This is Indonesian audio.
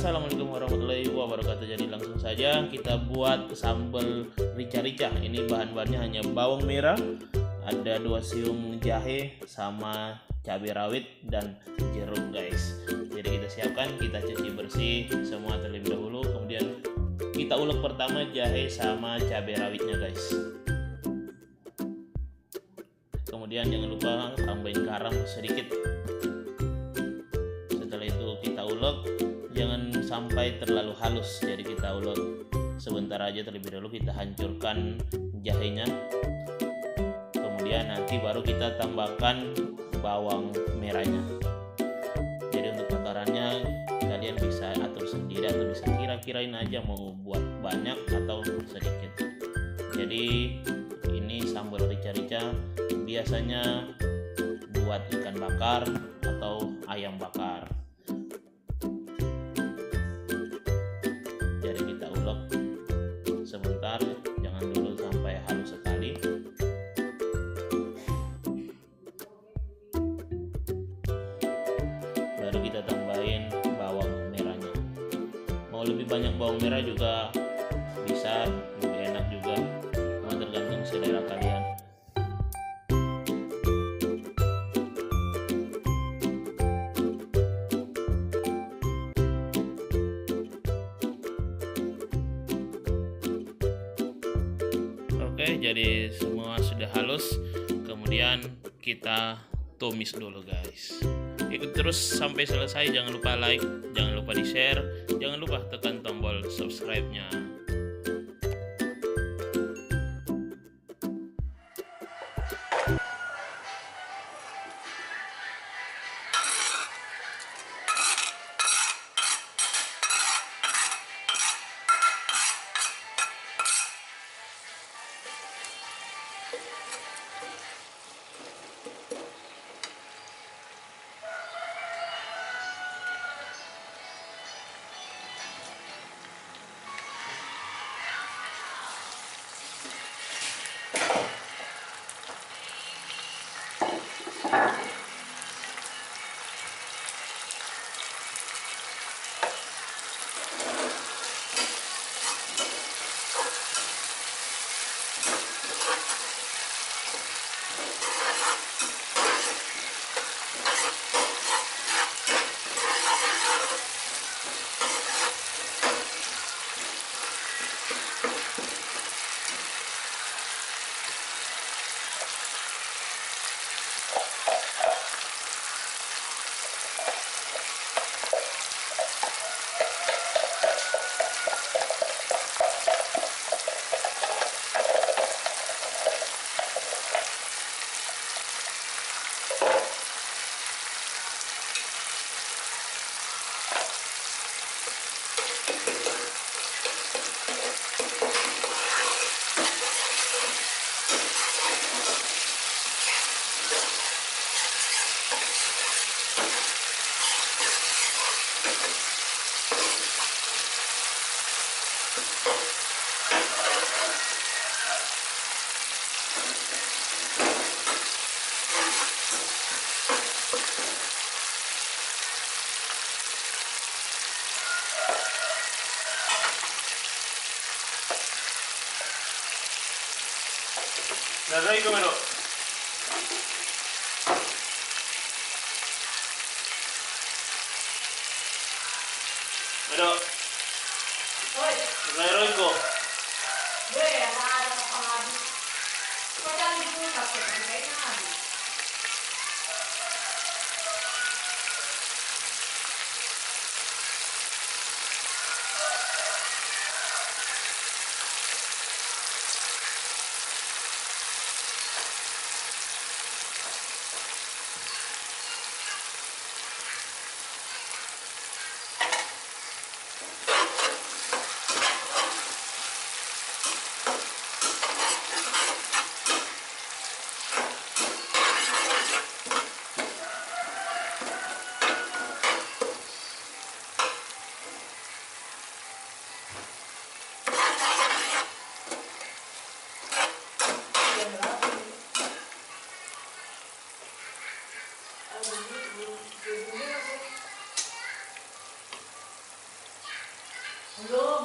Assalamualaikum warahmatullahi wabarakatuh. Jadi langsung saja kita buat sambal rica-rica. Ini bahan-bahannya hanya bawang merah, ada 2 siung jahe, sama cabai rawit dan jeruk guys. Jadi kita siapkan, kita cuci bersih semua terlebih dahulu. Kemudian kita ulek pertama jahe sama cabai rawitnya guys. Kemudian jangan lupa tambahin garam sedikit. Setelah itu kita ulek, jangan sampai terlalu halus, jadi kita ulek sebentar aja terlebih dahulu. Kita hancurkan jahenya, kemudian nanti baru kita tambahkan bawang merahnya. Jadi untuk takarannya kalian bisa atur sendiri atau bisa kira-kirain aja mau buat banyak atau sedikit. Jadi ini sambal rica-rica biasanya buat ikan bakar atau ayam bakar. Jadi kita ulek sebentar, jangan dulu sampai halus sekali. Baru kita tambahin bawang merahnya. Mau lebih banyak bawang merah juga bisa, lebih enak juga, tergantung selera kalian. Oke, jadi semua sudah halus. Kemudian kita tumis dulu guys. Ikut terus sampai selesai. Jangan lupa like, jangan lupa di share, jangan lupa tekan tombol subscribe-nya. Darai komero. Pero, oi, darai ko. Belum.